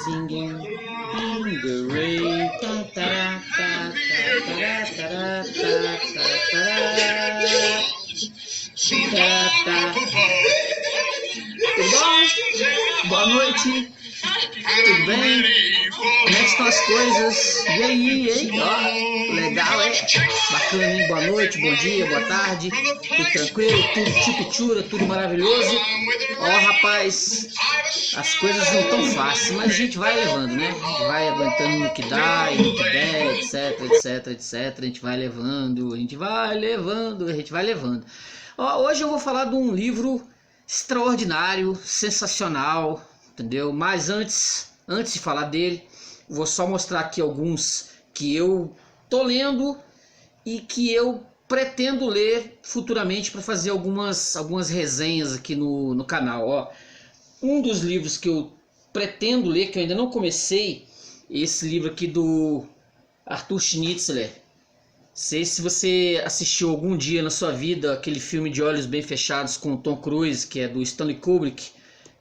singing in the rain. Ta ta ta ta ta ta ta. Tudo bom? Boa noite. Tudo bem? Como é que estão as coisas? E aí, hein? Ó, legal, é? Bacana, hein? Boa noite, bom dia, boa tarde. Tudo tranquilo, tudo chupichura, tudo maravilhoso. Ó, rapaz, as coisas não tão fáceis, mas a gente vai levando, né? A gente vai aguentando no que dá e no que der, etc, etc, etc. A gente vai levando, a gente vai levando, a gente vai levando. Ó, hoje eu vou falar de um livro extraordinário, sensacional, entendeu? Mas antes de falar dele, vou só mostrar aqui alguns que eu tô lendo e que eu pretendo ler futuramente para fazer algumas resenhas aqui no canal. Ó, um dos livros que eu pretendo ler, que eu ainda não comecei, esse livro aqui do Arthur Schnitzler. Sei se você assistiu algum dia na sua vida aquele filme de Olhos Bem Fechados com o Tom Cruise, que é do Stanley Kubrick.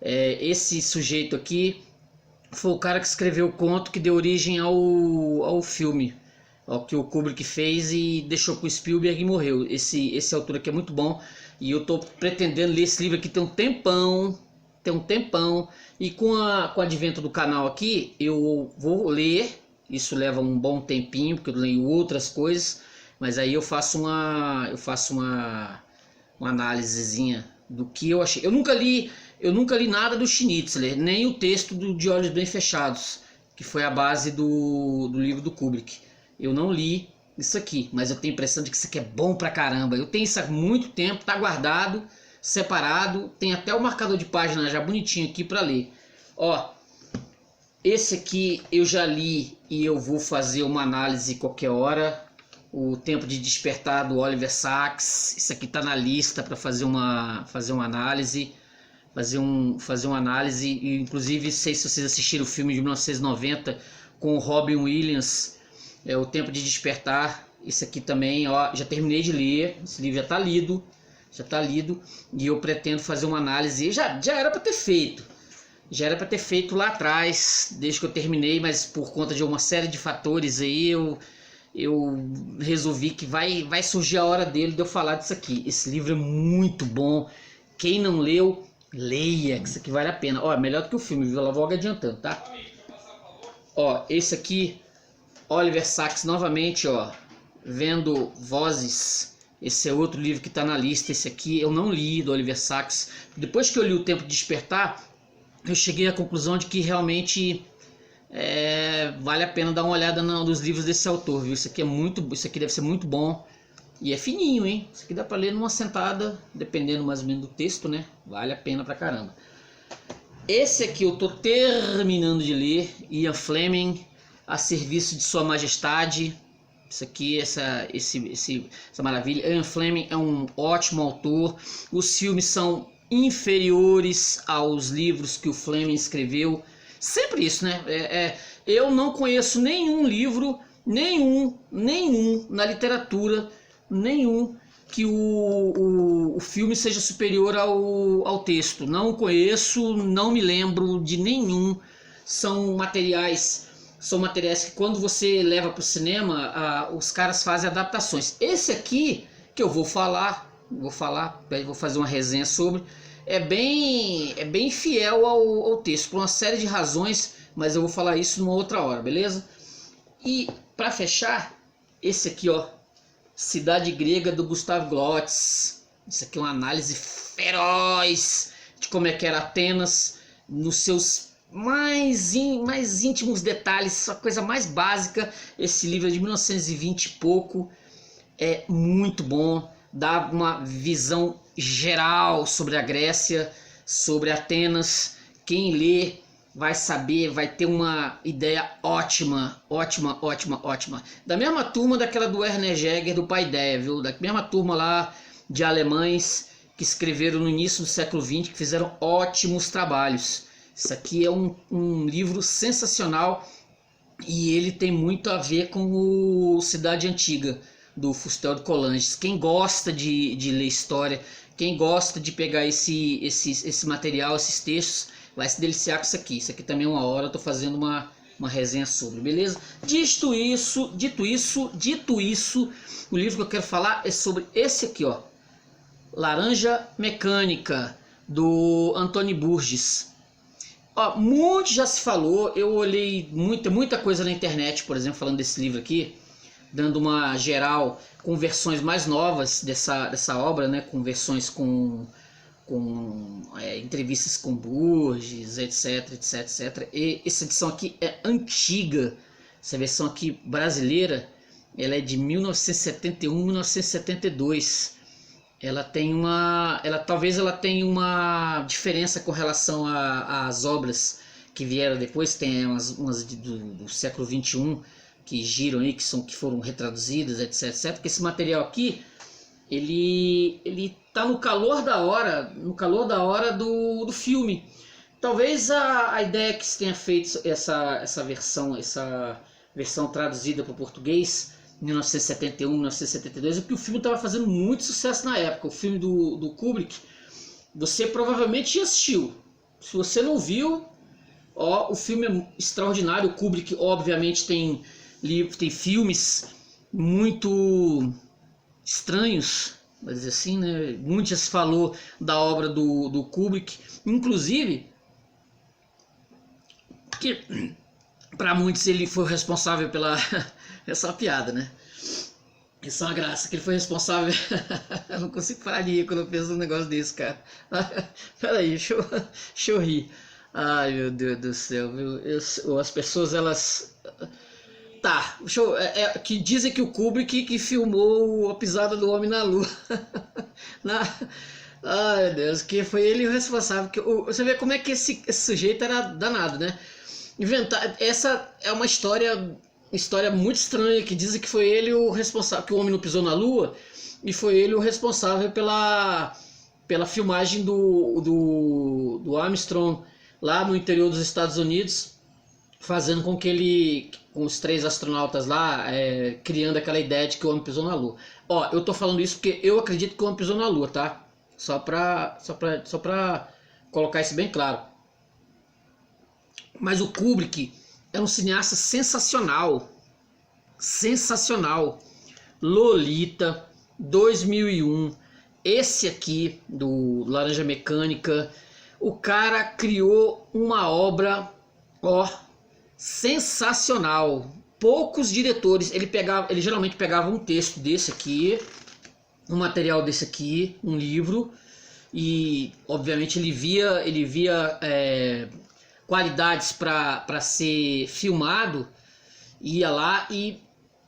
Esse sujeito aqui foi o cara que escreveu o conto que deu origem ao filme, ao que o Kubrick fez e deixou pro Spielberg e morreu. Esse autor aqui é muito bom e eu tô pretendendo ler esse livro aqui tem um tempão, e com o advento do canal aqui eu vou ler. Isso leva um bom tempinho porque eu leio outras coisas, mas aí eu faço uma análisezinha do que eu achei. Eu nunca li nada do Schnitzler, nem o texto de Olhos Bem Fechados, que foi a base do livro do Kubrick. Eu não li isso aqui, mas eu tenho a impressão de que isso aqui é bom pra caramba. Eu tenho isso há muito tempo, tá guardado, separado, tem até o marcador de página já bonitinho aqui pra ler. Ó, esse aqui eu já li e eu vou fazer uma análise qualquer hora. O Tempo de Despertar do Oliver Sacks. Isso aqui tá na lista para fazer uma análise. Fazer uma análise, e inclusive sei se vocês assistiram o filme de 1990 com o Robin Williams, O Tempo de Despertar. Isso aqui também, ó, já terminei de ler, esse livro já está lido, e eu pretendo fazer uma análise. Já era para ter feito, lá atrás, desde que eu terminei, mas por conta de uma série de fatores aí eu resolvi que vai surgir a hora dele de eu falar disso aqui. Esse livro é muito bom, quem não leu, leia, que isso aqui vale a pena. Ó, melhor do que o filme, viu? Eu vou adiantando, tá? Ó, esse aqui, Oliver Sacks novamente, ó, Vendo Vozes. Esse é outro livro que tá na lista. Esse aqui eu não li, do Oliver Sacks. Depois que eu li O Tempo de Despertar, eu cheguei à conclusão de que realmente vale a pena dar uma olhada nos livros desse autor, viu? Isso aqui deve ser muito bom. E é fininho, hein? Isso aqui dá pra ler numa sentada, dependendo mais ou menos do texto, né? Vale a pena pra caramba. Esse aqui eu tô terminando de ler, Ian Fleming, A Serviço de Sua Majestade. Isso aqui, essa maravilha. Ian Fleming é um ótimo autor. Os filmes são inferiores aos livros que o Fleming escreveu. Sempre isso, né? Eu não conheço nenhum livro, nenhum na literatura, nenhum que o filme seja superior ao texto. Não conheço, não me lembro de nenhum. São materiais que quando você leva para o cinema, os caras fazem adaptações. Esse aqui que eu vou fazer uma resenha sobre, é bem fiel ao texto, por uma série de razões, mas eu vou falar isso numa outra hora, beleza? E para fechar, esse aqui, ó, Cidade Grega, do Gustave Glotz. Isso aqui é uma análise feroz de como é que era Atenas nos seus mais íntimos detalhes, a coisa mais básica. Esse livro é de 1920 e pouco, é muito bom, dá uma visão geral sobre a Grécia, sobre Atenas. Quem lê vai saber, vai ter uma ideia ótima. Da mesma turma daquela do Werner Jäger, do Paideia, viu? Da mesma turma lá de alemães que escreveram no início do século XX, que fizeram ótimos trabalhos. Isso aqui é um livro sensacional e ele tem muito a ver com o Cidade Antiga, do Fustel de Coulanges. Quem gosta de ler história, quem gosta de pegar esse material, esses textos, vai se deliciar com isso aqui. Isso aqui também é uma hora, eu tô fazendo uma resenha sobre, beleza? Dito isso, o livro que eu quero falar é sobre esse aqui, ó. Laranja Mecânica, do Antônio Burgess. Ó, muito já se falou, eu olhei muita coisa na internet, por exemplo, falando desse livro aqui, dando uma geral com versões mais novas dessa obra, né, com versões com entrevistas com Burgess, etc. E essa edição aqui é antiga, essa versão aqui brasileira, ela é de 1971, 1972. Talvez ela tenha uma diferença com relação às obras que vieram depois. Tem umas do século XXI que giram aí, que foram retraduzidas, etc. Porque esse material aqui, ele tá no calor da hora do filme. Talvez a ideia que se tenha feito essa versão traduzida para o português 1971, 1972, é porque o filme estava fazendo muito sucesso na época. O filme do Kubrick, você provavelmente já assistiu. Se você não viu, ó, o filme é extraordinário. O Kubrick, obviamente, tem filmes muito estranhos, vai dizer assim, né? Muito já se falou da obra do Kubrick, inclusive que para muitos ele foi responsável pela essa é uma piada, né? Isso é uma graça, que ele foi responsável. Eu não consigo parar de rir quando eu penso num negócio desse, cara. Peraí, deixa eu rir. Ai, meu Deus do céu, viu? As pessoas, elas... Tá, que dizem que o Kubrick que filmou a pisada do homem na lua. Ai, meu Deus, que foi ele o responsável. Você vê como é que esse sujeito era danado, né? Essa é uma história muito estranha, que dizem que foi ele o responsável, que o homem não pisou na lua, e foi ele o responsável pela filmagem do Armstrong lá no interior dos Estados Unidos, fazendo com que com os 3 astronautas lá, criando aquela ideia de que o homem pisou na lua. Ó, eu tô falando isso porque eu acredito que o homem pisou na lua, tá? Só pra colocar isso bem claro. Mas o Kubrick é um cineasta sensacional. Lolita, 2001. Esse aqui, do Laranja Mecânica. O cara criou uma obra, ó, sensacional. Poucos diretores, ele geralmente pegava um texto desse aqui, um material desse aqui, um livro, e obviamente ele via qualidades para ser filmado, ia lá e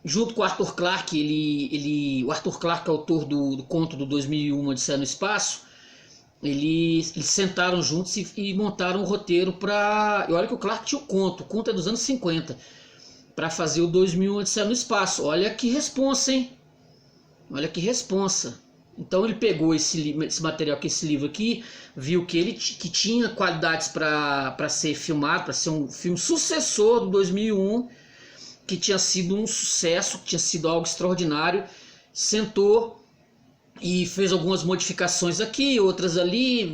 junto com o Arthur Clarke, o Arthur Clarke, autor do conto do 2001, Odisseia no Espaço, eles sentaram juntos e montaram um roteiro para... E olha que o Clarke tinha o conto é dos anos 50, para fazer o 2001, Odisseia no Espaço. Olha que responsa, hein? Olha que responsa. Então ele pegou esse material, esse livro aqui, viu que tinha qualidades para ser filmado, para ser um filme sucessor do 2001, que tinha sido um sucesso, que tinha sido algo extraordinário. Sentou e fez algumas modificações aqui, outras ali,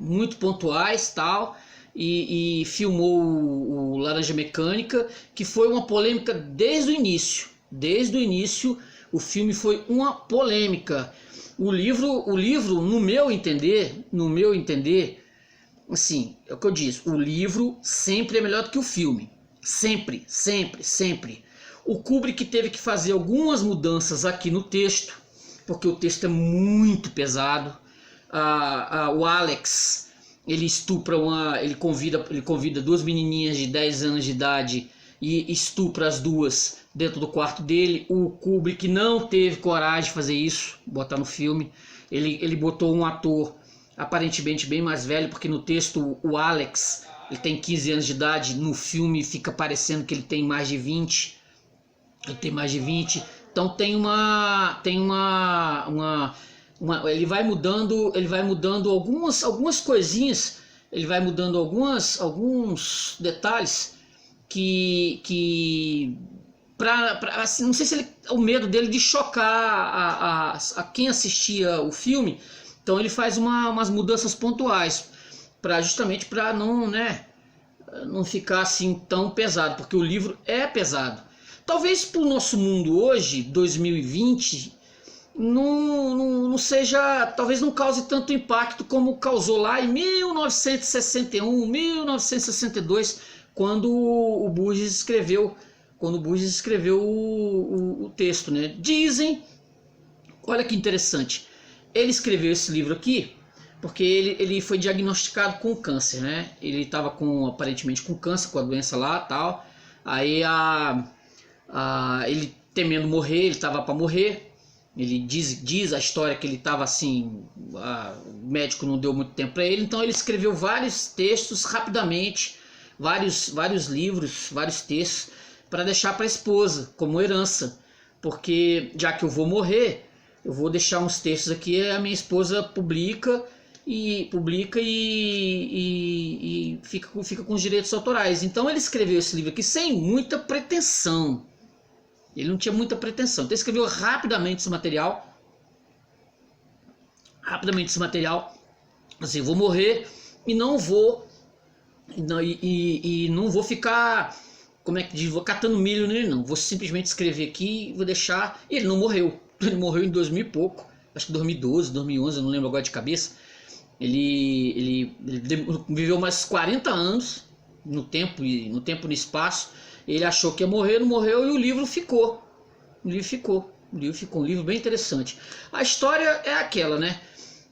muito pontuais, tal, e filmou o Laranja Mecânica, que foi uma polêmica desde o início. Desde o início o filme foi uma polêmica. O livro, no meu entender, assim, é o que eu disse, o livro sempre é melhor do que o filme. Sempre. O Kubrick teve que fazer algumas mudanças aqui no texto, porque o texto é muito pesado. O Alex, ele convida 2 menininhas de 10 anos de idade e estupra as duas dentro do quarto dele. O Kubrick não teve coragem de fazer isso, botar no filme. Ele botou um ator aparentemente bem mais velho, porque no texto o Alex, ele tem 15 anos de idade, no filme fica parecendo que ele tem mais de 20. Então ele vai mudando algumas coisinhas, ele vai mudando alguns detalhes que assim, não sei se o medo dele de chocar a quem assistia o filme, então ele faz umas mudanças pontuais, justamente para não, né, não ficar assim tão pesado, porque o livro é pesado. Talvez para o nosso mundo hoje, 2020, não seja, talvez não cause tanto impacto como causou lá em 1961, 1962, quando o Burgess escreveu, o texto, né? Dizem, olha que interessante, ele escreveu esse livro aqui porque ele foi diagnosticado com câncer, né? Ele estava aparentemente com câncer, com a doença lá, tal. Aí ele temendo morrer, ele estava para morrer. Ele diz a história que ele estava assim, o médico não deu muito tempo para ele, então ele escreveu vários textos rapidamente, vários livros, vários textos para deixar para a esposa como herança, porque já que eu vou morrer, eu vou deixar uns textos aqui, a minha esposa publica e fica com os direitos autorais. Então ele escreveu esse livro aqui sem muita pretensão. Ele não tinha muita pretensão. Então ele escreveu rapidamente esse material. Assim, eu vou morrer e não vou não vou ficar, como é que diz, vou catando milho nele, não. Vou simplesmente escrever aqui e vou deixar. E ele não morreu. Ele morreu em 2000 e pouco. Acho que 2012, 2011, eu não lembro agora de cabeça. Ele viveu mais 40 anos no tempo e no espaço. Ele achou que ia morrer, não morreu, e o livro ficou. O livro ficou um livro bem interessante. A história é aquela, né?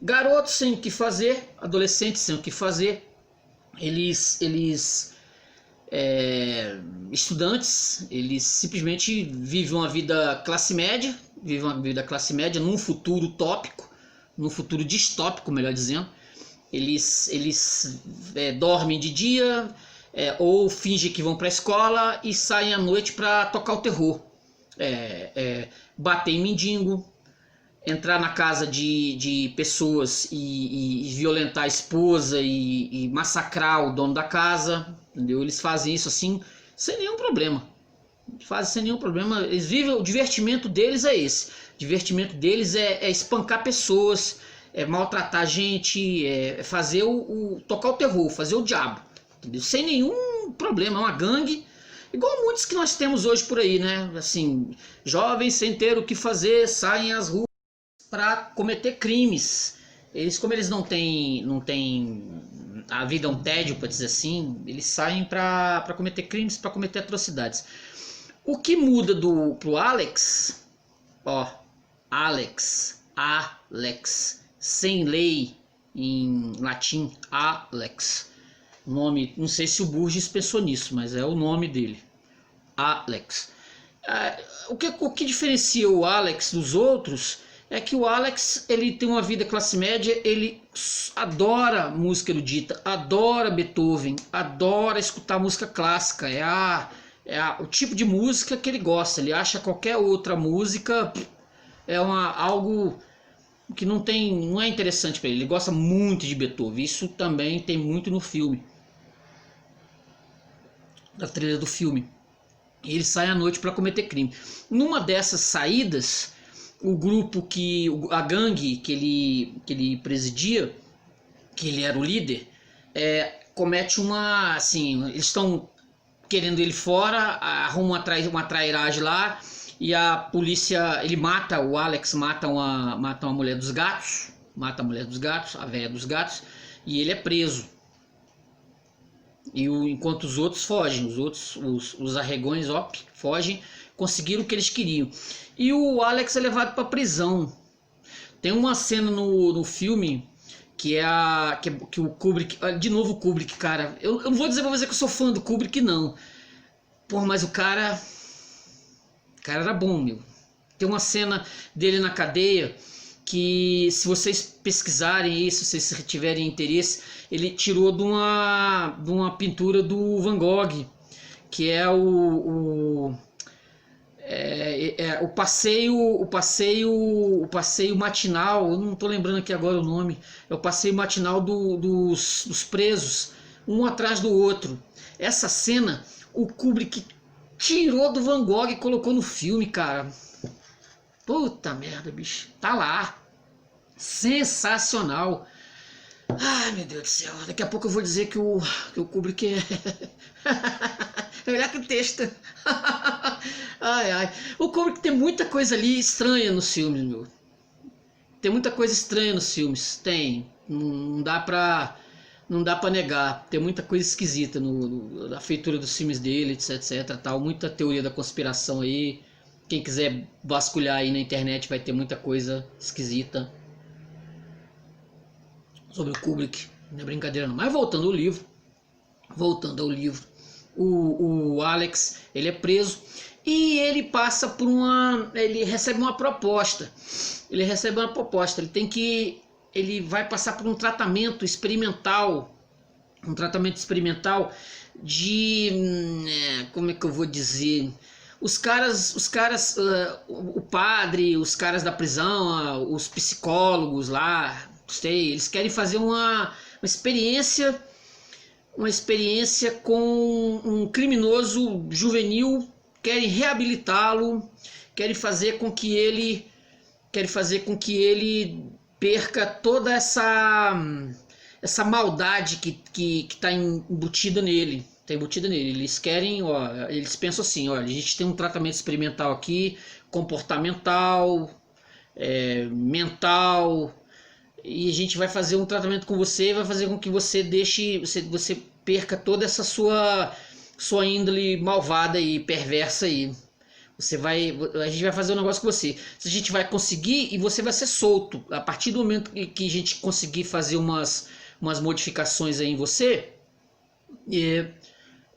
Garotos sem o que fazer, adolescentes sem o que fazer, estudantes, eles simplesmente vivem uma vida classe média, num futuro utópico, num futuro distópico, melhor dizendo. Eles dormem de dia, ou fingem que vão para a escola e saem à noite para tocar o terror, bater em mendigo, entrar na casa de pessoas e violentar a esposa e massacrar o dono da casa, entendeu? Eles fazem isso assim sem nenhum problema. Eles vivem, o divertimento deles é esse. O divertimento deles é espancar pessoas, maltratar gente, fazer tocar o terror, fazer o diabo, entendeu? Sem nenhum problema. É uma gangue, igual muitos que nós temos hoje por aí, né? Assim, jovens sem ter o que fazer saem às ruas para cometer crimes. Como eles não têm a vida é um tédio, para dizer assim, eles saem para cometer crimes, para cometer atrocidades. O que muda pro Alex, Alex, sem lei em latim, Alex. Nome, não sei se o Burgess pensou nisso, mas é o nome dele, Alex. O que diferencia o Alex dos outros é que o Alex, ele tem uma vida classe média, ele adora música erudita, adora Beethoven, adora escutar música clássica, o tipo de música que ele gosta. Ele acha qualquer outra música algo que não é interessante para ele. Ele gosta muito de Beethoven, isso também tem muito no filme, da trilha do filme. E ele sai à noite para cometer crime. Numa dessas saídas, o grupo a gangue que ele presidia, que ele era o líder, comete assim, eles estão querendo ele fora, arruma uma trairagem lá, e a polícia, o Alex mata uma mulher dos gatos, a velha dos gatos, e ele é preso. Enquanto os outros fogem, os arregões fogem, conseguiram o que eles queriam. E o Alex é levado para prisão. Tem uma cena no filme que o Kubrick, de novo o Kubrick, cara, eu não vou dizer pra você que eu sou fã do Kubrick, não. Porra, mas o cara era bom, meu. Tem uma cena dele na cadeia que, se vocês pesquisarem aí, se vocês tiverem interesse, ele tirou de uma pintura do Van Gogh, que é o passeio matinal. Eu não estou lembrando aqui agora o nome. É o passeio matinal dos presos, um atrás do outro. Essa cena o Kubrick tirou do Van Gogh e colocou no filme, cara. Puta merda, bicho. Tá lá. Sensacional. Ai, meu Deus do céu. Daqui a pouco eu vou dizer que o Kubrick é melhor que o texto. Ai, ai. O Kubrick tem muita coisa ali estranha nos filmes, meu. Tem muita coisa estranha nos filmes. Tem. Não dá pra negar. Tem muita coisa esquisita na feitura dos filmes dele, etc, tal. Muita teoria da conspiração aí. Quem quiser vasculhar aí na internet vai ter muita coisa esquisita sobre o Kubrick. Não é brincadeira não. Mas voltando ao livro. O Alex, ele é preso e ele passa por ele recebe uma proposta. Ele vai passar por um tratamento experimental de, como é que eu vou dizer, os caras, o padre, os caras da prisão, os psicólogos lá, eles querem fazer uma experiência com um criminoso juvenil, querem reabilitá-lo, querem fazer com que ele perca toda essa maldade que está embutida nele. Eles querem, eles pensam assim, olha, a gente tem um tratamento experimental aqui, comportamental, mental, e a gente vai fazer um tratamento com você, vai fazer com que você você perca toda essa sua índole malvada e perversa aí. A gente vai fazer um negócio com você. A gente vai conseguir e você vai ser solto. A partir do momento que a gente conseguir fazer umas modificações aí em você,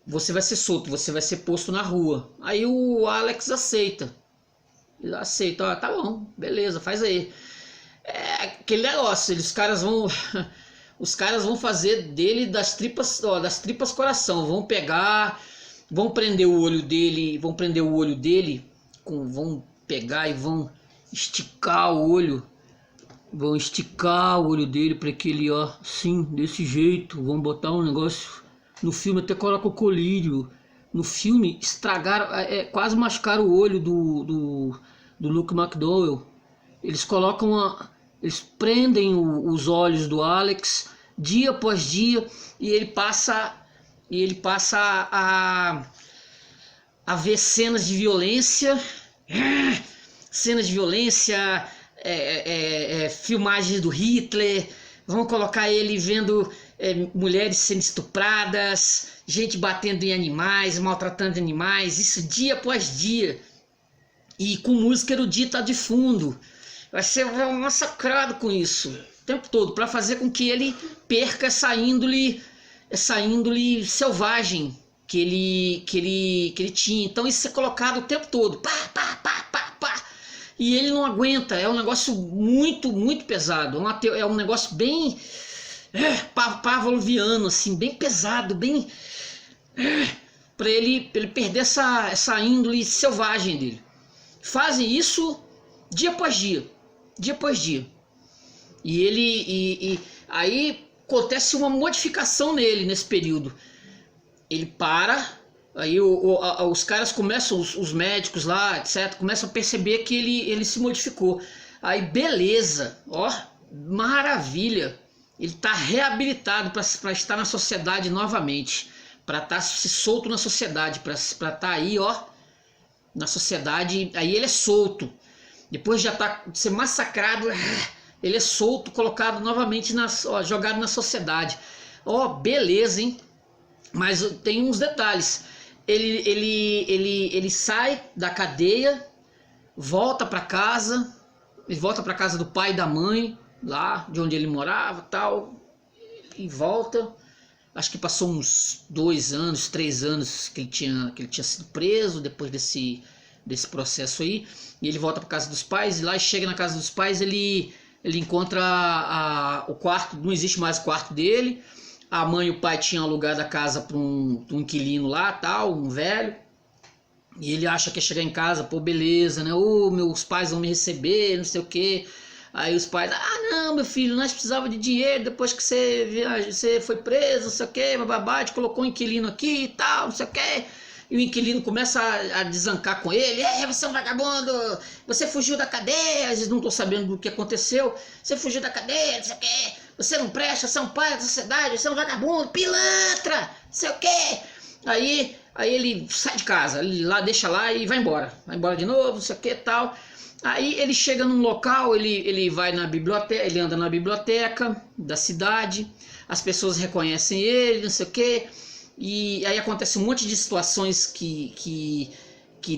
você vai ser solto, você vai ser posto na rua. Aí o Alex aceita. Ele aceita, tá bom, beleza, faz aí. É aquele negócio, os caras vão fazer dele das tripas coração, vão prender o olho dele, vão pegar e vão esticar o olho dele para que ele, assim, desse jeito, vão botar um negócio, no filme até coloca o colírio, no filme estragaram, quase machucaram o olho do Luke McDowell. Eles prendem os olhos do Alex dia após dia e ele passa a ver cenas de violência, filmagens do Hitler, vão colocar ele vendo mulheres sendo estupradas, gente batendo em animais, maltratando animais, isso dia após dia, e com música erudita de fundo. Vai ser massacrado com isso o tempo todo, para fazer com que ele perca essa índole selvagem que ele tinha. Então isso é colocado o tempo todo, pá, e ele não aguenta. É um negócio muito, muito pesado, é um negócio bem pavloviano, assim, bem pesado, bem para ele perder essa índole selvagem dele. Fazem isso dia após dia. E aí acontece uma modificação nele nesse período. Ele para, aí os caras começam, os médicos lá, etc., começam a perceber que ele se modificou. Aí beleza, maravilha, ele está reabilitado para estar na sociedade novamente, para estar se solto na sociedade, para estar aí, na sociedade. Aí ele é solto, depois de ser massacrado, ele é solto, colocado novamente, jogado na sociedade. Beleza, hein? Mas tem uns detalhes. Ele sai da cadeia, volta para casa, ele volta para casa do pai e da mãe, lá de onde ele morava, tal, e volta. Acho que passou uns 2 anos, 3 anos que ele tinha sido preso depois desse processo aí. E ele volta para casa dos pais, e lá chega na casa dos pais, ele encontra o quarto, não existe mais o quarto dele. A mãe e o pai tinham alugado a casa para um inquilino lá, tal, um velho. E ele acha que é chegar em casa, beleza, né? Meus pais vão me receber, não sei o quê. Aí os pais, não, meu filho, nós precisávamos de dinheiro depois que você foi preso, não sei o quê, bababá, te colocou um inquilino aqui e tal, não sei o quê. E o inquilino começa a desancar com ele. Você é um vagabundo, você fugiu da cadeia. Eles não estão sabendo do que aconteceu. Você fugiu da cadeia, não sei o quê. Você não presta, você é um pai da sociedade, você é um vagabundo, pilantra, não sei o quê. Aí ele sai de casa, ele lá, deixa lá e vai embora. Vai embora de novo, não sei o que tal. Aí ele chega num local, ele vai na biblioteca, ele anda na biblioteca da cidade, as pessoas reconhecem ele, não sei o que. E aí acontece um monte de situações que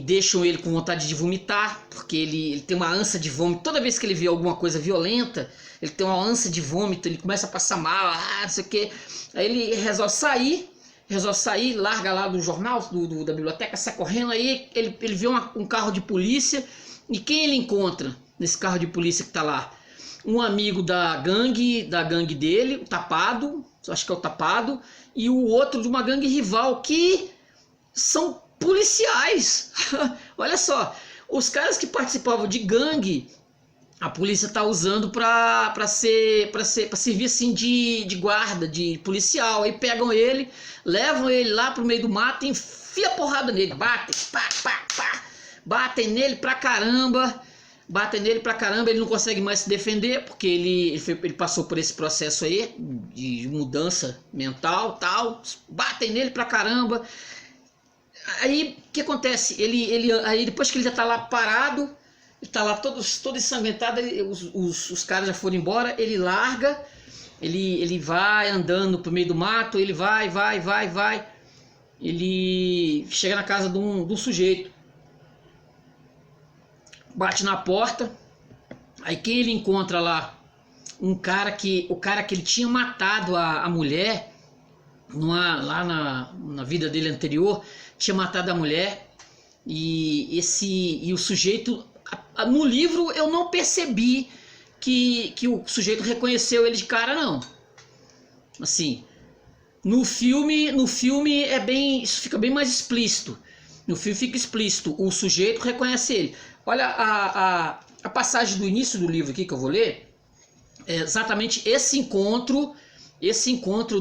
deixam ele com vontade de vomitar, porque ele tem uma ânsia de vômito. Toda vez que ele vê alguma coisa violenta, ele tem uma ânsia de vômito, ele começa a passar mal, não sei o que. Aí ele resolve sair, larga lá do jornal, da biblioteca, sai correndo. Aí ele vê um carro de polícia. E quem ele encontra nesse carro de polícia que tá lá? Um amigo da gangue dele, o Tapado, acho que é o Tapado, e o outro de uma gangue rival, que são policiais. Olha só, os caras que participavam de gangue, a polícia tá usando para servir assim de guarda, de policial. Aí pegam ele, levam ele lá pro meio do mato e enfia porrada nele, batem, pá, pá, pá. Batem nele pra caramba, ele não consegue mais se defender, porque ele passou por esse processo aí, de mudança mental, tal, batem nele pra caramba. Aí, o que acontece? Aí depois que ele já tá lá parado, ele tá lá todo ensanguentado, os caras já foram embora, ele larga, ele vai andando pro meio do mato, ele vai, ele chega na casa de um sujeito, bate na porta. Aí quem ele encontra lá? O cara que ele tinha matado a mulher lá na vida dele anterior, tinha matado a mulher. E o sujeito, no livro eu não percebi que o sujeito reconheceu ele de cara, não. Assim, no filme é bem, isso fica bem mais explícito. No filme fica explícito, o sujeito reconhece ele. Olha a passagem do início do livro aqui que eu vou ler, é exatamente esse encontro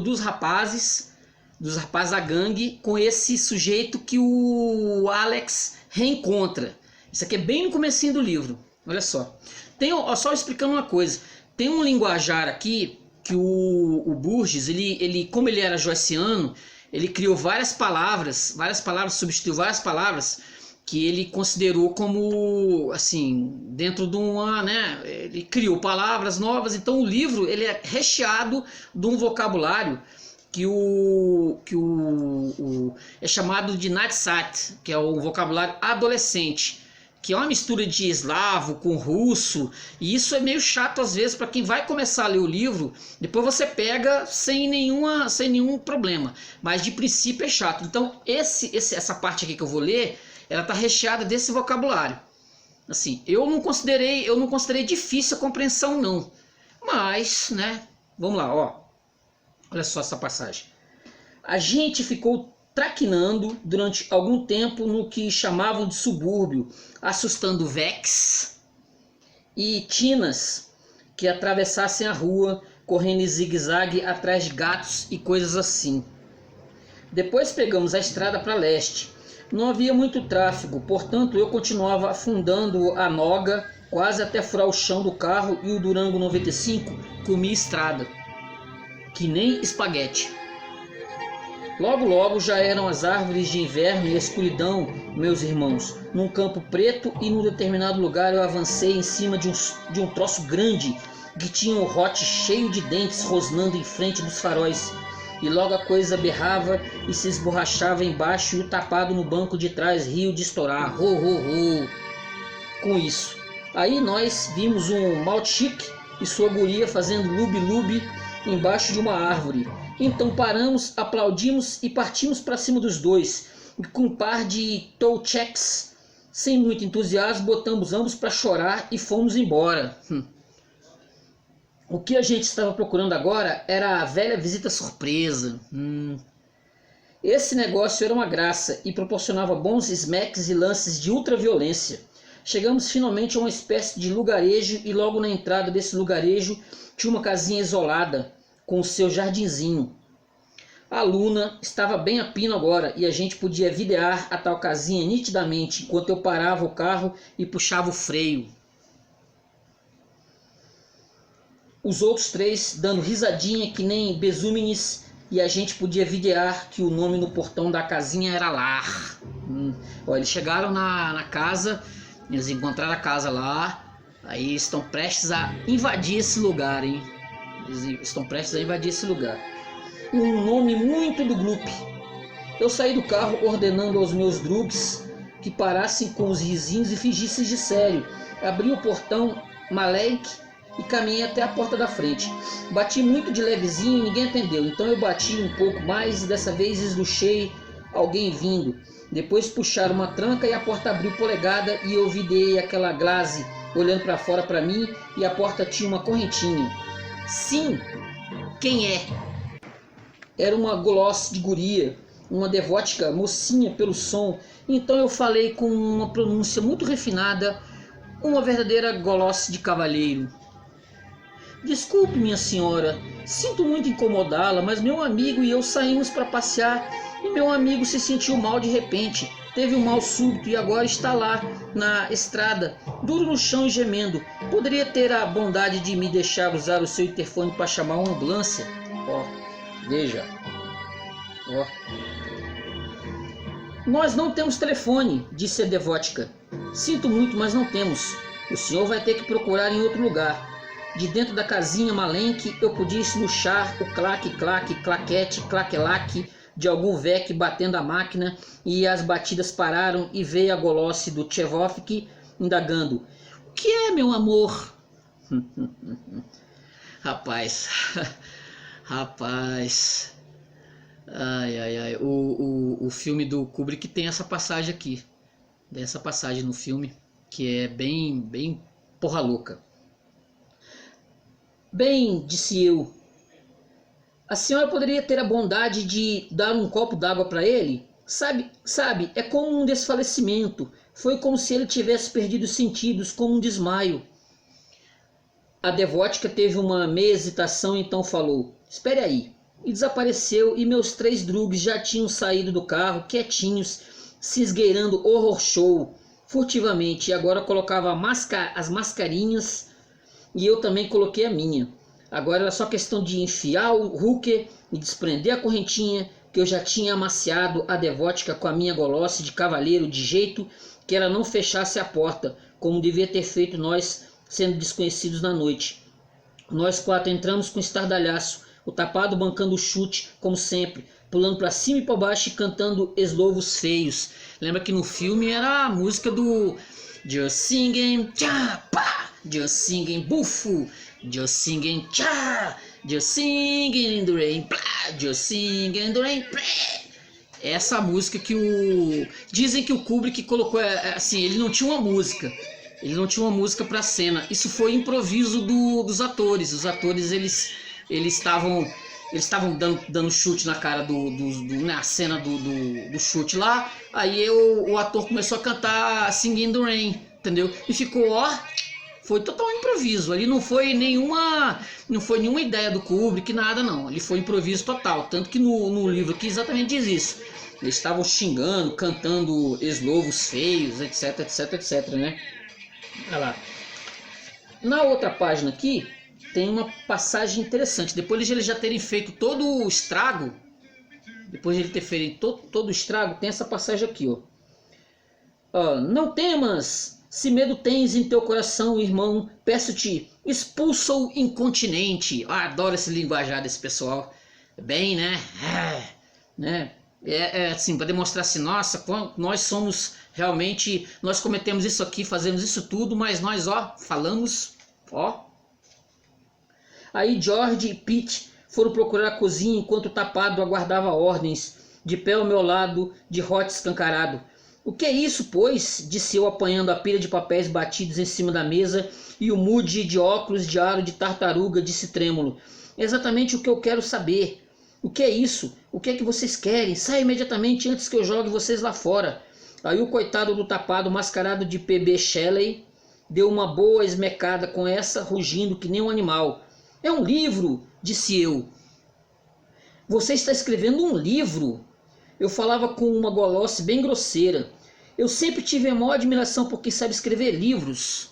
dos rapazes da gangue com esse sujeito que o Alex reencontra. Isso aqui é bem no comecinho do livro, olha só. Só explicando uma coisa, tem um linguajar aqui que o Burgess, como ele era joyciano, ele criou várias palavras, substituiu várias palavras que ele considerou como, assim, dentro de uma, né, ele criou palavras novas. Então o livro, ele é recheado de um vocabulário que é chamado de Nadsat, que é o vocabulário adolescente, que é uma mistura de eslavo com russo, e isso é meio chato às vezes para quem vai começar a ler o livro. Depois você pega sem nenhum problema, mas de princípio é chato. Então essa parte aqui que eu vou ler, ela está recheada desse vocabulário. Assim, eu não considerei difícil a compreensão, não. Mas, né, vamos lá, ó. Olha só essa passagem. A gente ficou traquinando durante algum tempo no que chamavam de subúrbio, assustando Vex e Tinas que atravessassem a rua, correndo em zigue-zague atrás de gatos e coisas assim. Depois pegamos a estrada para leste. Não havia muito tráfego, portanto eu continuava afundando a noga quase até furar o chão do carro, e o Durango 95 comia estrada, que nem espaguete. Logo já eram as árvores de inverno e a escuridão, meus irmãos. Num campo preto, e num determinado lugar eu avancei em cima de um troço grande que tinha um rote cheio de dentes rosnando em frente dos faróis. E logo a coisa berrava e se esborrachava embaixo, e o tapado no banco de trás riu de estourar. Com isso. Aí nós vimos um Maltchique e sua guria fazendo lube-lube embaixo de uma árvore. Então paramos, aplaudimos e partimos para cima dos dois. E com um par de touchecks, sem muito entusiasmo, botamos ambos para chorar e fomos embora. O que a gente estava procurando agora era a velha visita surpresa. Esse negócio era uma graça e proporcionava bons smacks e lances de ultraviolência. Chegamos finalmente a uma espécie de lugarejo, e logo na entrada desse lugarejo tinha uma casinha isolada com o seu jardinzinho. A luna estava bem a pino agora e a gente podia videar a tal casinha nitidamente enquanto eu parava o carro e puxava o freio. Os outros três dando risadinha que nem besúmenes e a gente podia videar que o nome no portão da casinha era Lar. Eles chegaram na casa, eles encontraram a casa lá, aí estão prestes a invadir esse lugar, hein? Eles estão prestes a invadir esse lugar. Um nome muito do grupo. Eu saí do carro ordenando aos meus drugs que parassem com os risinhos e fingissem de sério. Abri o portão Malek e caminhei até a porta da frente. Bati muito de levezinho e ninguém atendeu, então eu bati um pouco mais e dessa vez esluchei alguém vindo. Depois puxaram uma tranca e a porta abriu polegada e eu videei aquela glaze olhando para fora para mim e a porta tinha uma correntinha. Sim, quem é? Era uma golosse de guria, uma devótica mocinha pelo som, então eu falei com uma pronúncia muito refinada, uma verdadeira golosse de cavalheiro. Desculpe, minha senhora, sinto muito incomodá-la, mas meu amigo e eu saímos para passear e meu amigo se sentiu mal de repente, teve um mal súbito e agora está lá, na estrada, duro no chão e gemendo. Poderia ter a bondade de me deixar usar o seu interfone para chamar uma ambulância? Veja. Nós não temos telefone, disse a devótica. Sinto muito, mas não temos. O senhor vai ter que procurar em outro lugar. De dentro da casinha malenque eu podia esluchar o claque-claque, claquete, claquelaque de algum veque batendo a máquina e as batidas pararam e veio a golosse do Tcherovsky indagando. O que é, meu amor? Rapaz... Ai. O filme do Kubrick tem essa passagem aqui. Tem essa passagem no filme que é bem porra louca. Bem, disse eu, a senhora poderia ter a bondade de dar um copo d'água para ele? Sabe, é como um desfalecimento. Foi como se ele tivesse perdido os sentidos, como um desmaio. A devótica teve uma meia hesitação, então falou, espere aí. E desapareceu e meus três drugs já tinham saído do carro, quietinhos, se esgueirando horror show, furtivamente, e agora colocava as mascarinhas e eu também coloquei a minha. Agora era só questão de enfiar o hooker e desprender a correntinha que eu já tinha amaciado a devótica com a minha golosse de cavaleiro de jeito que ela não fechasse a porta, como devia ter feito nós sendo desconhecidos na noite. Nós quatro entramos com estardalhaço, o tapado bancando o chute, como sempre, pulando para cima e para baixo e cantando eslovos feios. Lembra que no filme era a música do Just Singing, tchá, pá, Just Singing, bufo, Just Singing, tchá, Just Singing in the Rain, plá, Just Singing in the Rain, plá. Essa música que dizem que o Kubrick colocou, assim, ele não tinha uma música. Ele não tinha uma música para a cena. Isso foi improviso dos atores. Os atores eles estavam dando chute na cara na cena do chute lá. Aí o ator começou a cantar Singing in the Rain, entendeu? E ficou, foi total improviso. Ali não foi nenhuma ideia do Kubrick, nada não. Ali foi improviso total. Tanto que no livro aqui exatamente diz isso. Eles estavam xingando, cantando eslovos feios, etc, né? Olha lá. Na outra página aqui tem uma passagem interessante. Depois de eles já terem feito todo o estrago, todo o estrago, tem essa passagem aqui, não temas, se medo tens em teu coração, irmão, peço-te, expulsa-o incontinente. Adoro esse linguajar desse pessoal. Bem, né? Assim, para demonstrar assim, nossa, nós somos realmente, nós cometemos isso aqui, fazemos isso tudo, mas nós, falamos, Aí George e Pete foram procurar a cozinha enquanto o tapado aguardava ordens, de pé ao meu lado, de rote escancarado. O que é isso, pois? Disse eu apanhando a pilha de papéis batidos em cima da mesa e o Moody de óculos de aro de tartaruga disse trêmulo. Exatamente o que eu quero saber. O que é isso? O que é que vocês querem? Sai imediatamente antes que eu jogue vocês lá fora. Aí o coitado do tapado mascarado de P.B. Shelley deu uma boa esmecada com essa, rugindo que nem um animal. É um livro, disse eu. Você está escrevendo um livro? Eu falava com uma golosse bem grosseira. Eu sempre tive a maior admiração por quem sabe escrever livros.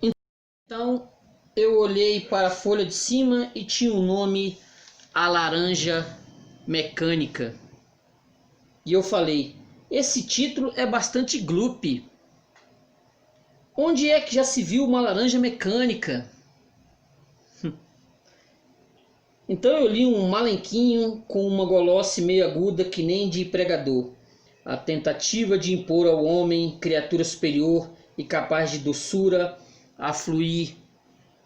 Então eu olhei para a folha de cima e tinha o nome A Laranja Mecânica. E eu falei, esse título é bastante gloopy. Onde é que já se viu uma laranja mecânica? Então eu li um malenquinho com uma golosse meio aguda que nem de pregador. A tentativa de impor ao homem criatura superior e capaz de doçura a fluir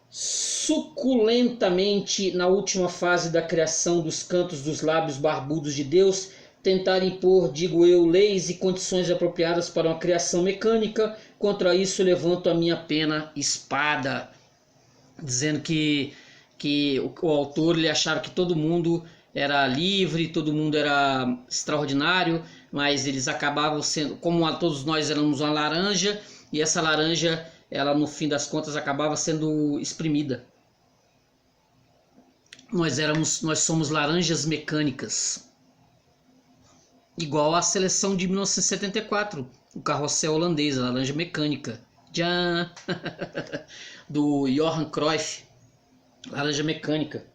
suculentamente na última fase da criação dos cantos dos lábios barbudos de Deus, tentar impor, digo eu, leis e condições apropriadas para uma criação mecânica. Contra isso levanto a minha pena espada. Dizendo que o autor ele achava que todo mundo era livre, todo mundo era extraordinário, mas eles acabavam sendo, como todos nós éramos uma laranja, e essa laranja, ela no fim das contas acabava sendo exprimida. Nós somos laranjas mecânicas. Igual a seleção de 1974, o carrossel holandês, a laranja mecânica. Tchan! Do Johan Cruyff, laranja mecânica.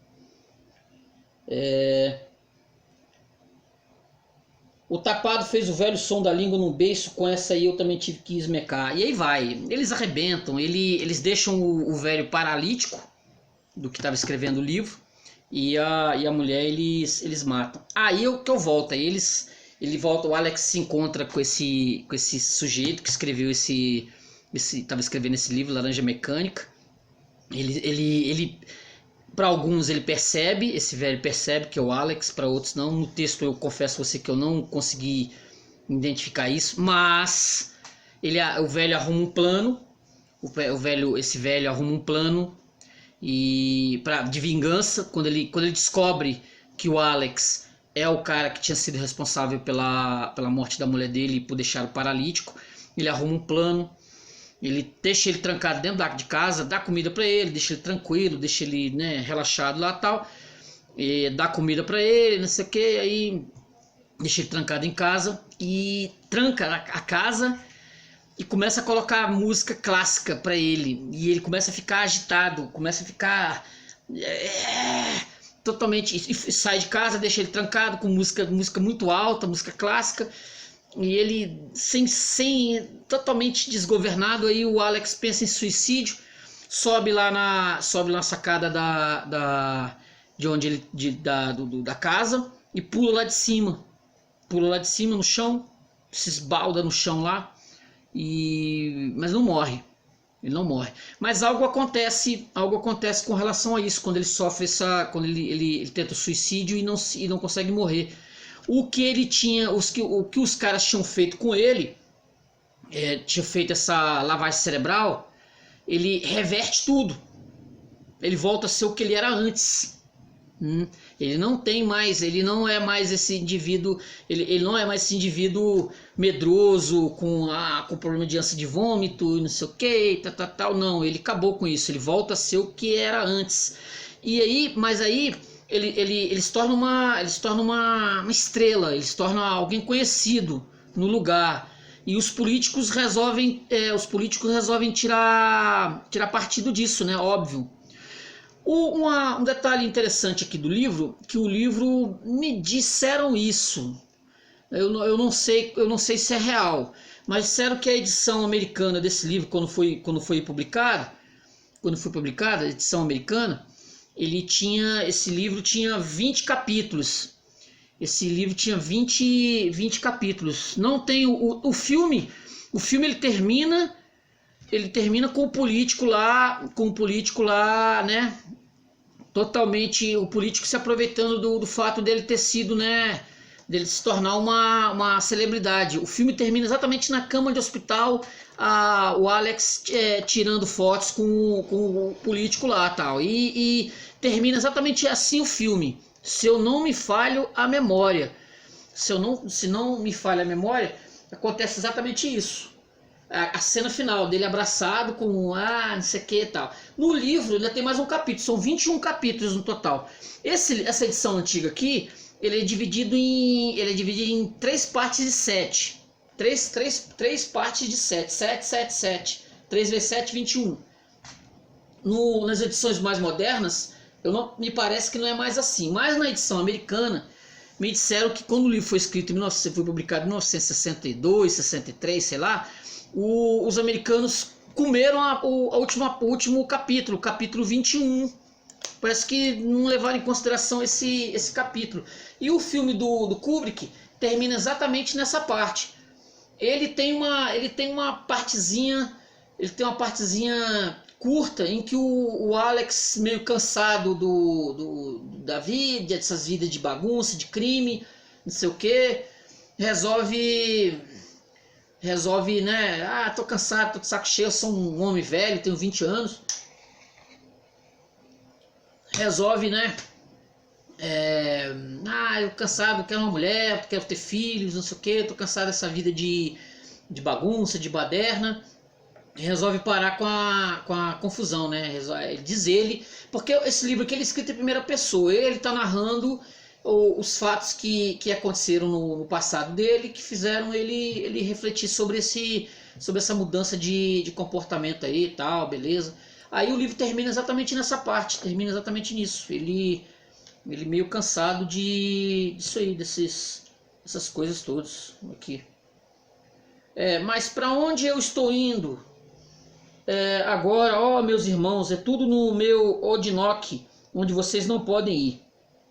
O tapado fez o velho som da língua no beiço, com essa aí eu também tive que esmecar. E aí vai, eles arrebentam, eles deixam o velho paralítico, do que estava escrevendo o livro, e a mulher eles matam. Aí eu volto, aí ele volta, o Alex se encontra com esse sujeito que escreveu estava escrevendo esse livro, Laranja Mecânica. Ele para alguns ele percebe, esse velho percebe que é o Alex, para outros não. No texto eu confesso a você que eu não consegui identificar isso, mas o velho arruma um plano, esse velho arruma um plano de vingança quando ele descobre que o Alex é o cara que tinha sido responsável pela morte da mulher dele e por deixá-lo paralítico. Ele arruma um plano. Ele deixa ele trancado dentro de casa, dá comida para ele, deixa ele tranquilo, deixa ele, né, relaxado lá e tal, e dá comida para ele, não sei o que, aí deixa ele trancado em casa e tranca a casa e começa a colocar música clássica para ele, e ele começa a ficar agitado, começa a ficar totalmente, e sai de casa, deixa ele trancado com música muito alta, música clássica. E ele totalmente desgovernado. Aí o Alex pensa em suicídio, sobe lá na sacada da casa e pula lá de cima no chão, se esbalda no chão lá, mas não morre. Ele não morre. Mas algo acontece com relação a isso, quando ele sofre quando ele tenta o suicídio e não consegue morrer. O que ele tinha, o que os caras tinham feito com ele, tinha feito essa lavagem cerebral, ele reverte tudo. Ele volta a ser o que ele era antes. Ele não é mais esse indivíduo, ele não é mais esse indivíduo medroso, com problema de ânsia de vômito, não sei o que, tal, não. Ele acabou com isso, ele volta a ser o que era antes. Mas aí ele se torna uma estrela, ele se torna alguém conhecido no lugar, e os políticos resolvem tirar partido disso, né? Óbvio. Um detalhe interessante aqui do livro, que o livro me disseram isso, eu não sei se é real, mas disseram que a edição americana desse livro, quando foi publicada, a edição americana, esse livro tinha 20 capítulos. Esse livro tinha 20 capítulos. Não tem o filme. O filme ele termina com o político lá, né? Totalmente o político se aproveitando do fato dele ter sido, né? Dele se tornar uma celebridade. O filme termina exatamente na cama de hospital, o Alex tirando fotos com o político lá, tal. E termina exatamente assim o filme. Se eu não me falho a memória. Se não me falha a memória, acontece exatamente isso. a cena final dele abraçado com não sei o que e tal. No livro ainda tem mais um capítulo, são 21 capítulos no total. Essa edição antiga aqui, ele é dividido em 3 partes de 7. 3 partes de 7. 7, 7, 7. 3 vezes 7, 21. Nas edições mais modernas, me parece que não é mais assim. Mas na edição americana, me disseram que quando o livro foi escrito, foi publicado em 1962, 63, sei lá, os americanos comeram o último capítulo, o capítulo 21. Parece que não levaram em consideração esse capítulo. E o filme do Kubrick termina exatamente nessa parte. Ele tem uma partezinha curta em que o Alex, meio cansado da vida, dessas vidas de bagunça, de crime, não sei o que, resolve, né? Tô cansado, tô de saco cheio, eu sou um homem velho, tenho 20 anos. Resolve, né? Eu cansado, quero uma mulher, quero ter filhos, não sei o que, tô cansado dessa vida de bagunça, de baderna. Resolve parar com a confusão, né? Diz ele, porque esse livro aqui ele é escrito em primeira pessoa, ele está narrando os fatos que aconteceram no passado dele, que fizeram ele refletir sobre essa mudança de comportamento aí e tal, beleza? Aí o livro termina exatamente nessa parte, termina exatamente nisso. Ele meio cansado disso aí, dessas coisas todas aqui. Mas para onde eu estou indo? Agora, meus irmãos, é tudo no meu Odinoque, onde vocês não podem ir.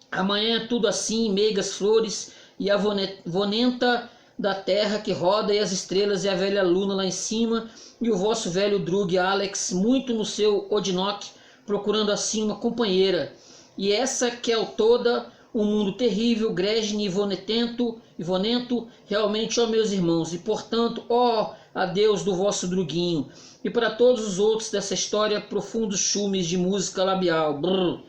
Amanhã é tudo assim, meigas flores e a vonenta da terra que roda e as estrelas e a velha luna lá em cima e o vosso velho Drug Alex muito no seu Odinoque, procurando assim uma companheira. E essa que é o toda um mundo terrível, grégene e vonento, realmente, meus irmãos, e portanto, adeus do vosso Druguinho, e para todos os outros dessa história, profundos chumes de música labial, brrr,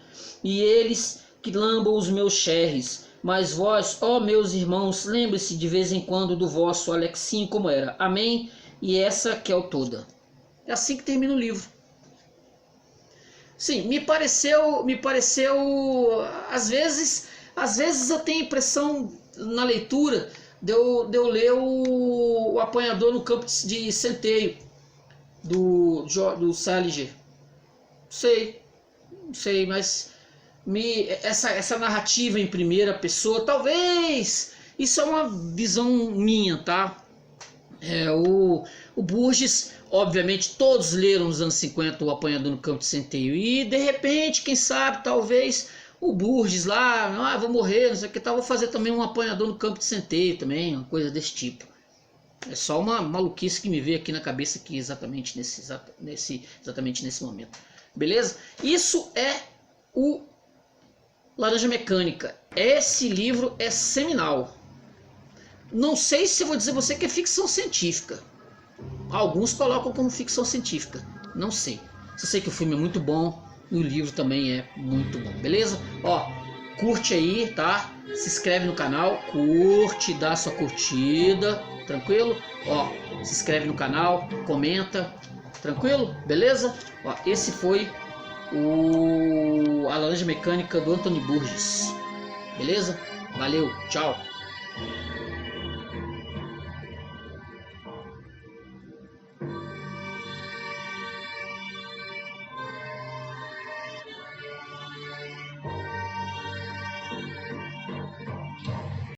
e eles que lambam os meus cherries, mas vós, meus irmãos, lembre-se de vez em quando do vosso Alexinho como era, amém, e essa que é o toda. É assim que termina o livro. Sim, me pareceu, às vezes eu tenho a impressão na leitura de eu ler o Apanhador no Campo de Centeio do Salinger. Não sei, mas essa narrativa em primeira pessoa, talvez, isso é uma visão minha, tá? O Burgess, obviamente, todos leram nos anos 50 o Apanhador no Campo de Centeio. E de repente, quem sabe, talvez o Burgess lá, vou morrer, não sei o que tal, vou fazer também um Apanhador no Campo de Centeio também, uma coisa desse tipo. É só uma maluquice que me veio aqui na cabeça aqui exatamente nesse momento. Beleza? Isso é o Laranja Mecânica. Esse livro é seminal. Não sei se eu vou dizer você que é ficção científica. Alguns colocam como ficção científica. Não sei. Só sei que o filme é muito bom e o livro também é muito bom. Beleza? Curte aí, tá? Se inscreve no canal, curte, dá sua curtida, tranquilo? Se inscreve no canal, comenta, tranquilo? Beleza? Esse foi a Laranja Mecânica do Anthony Burgess. Beleza? Valeu, tchau!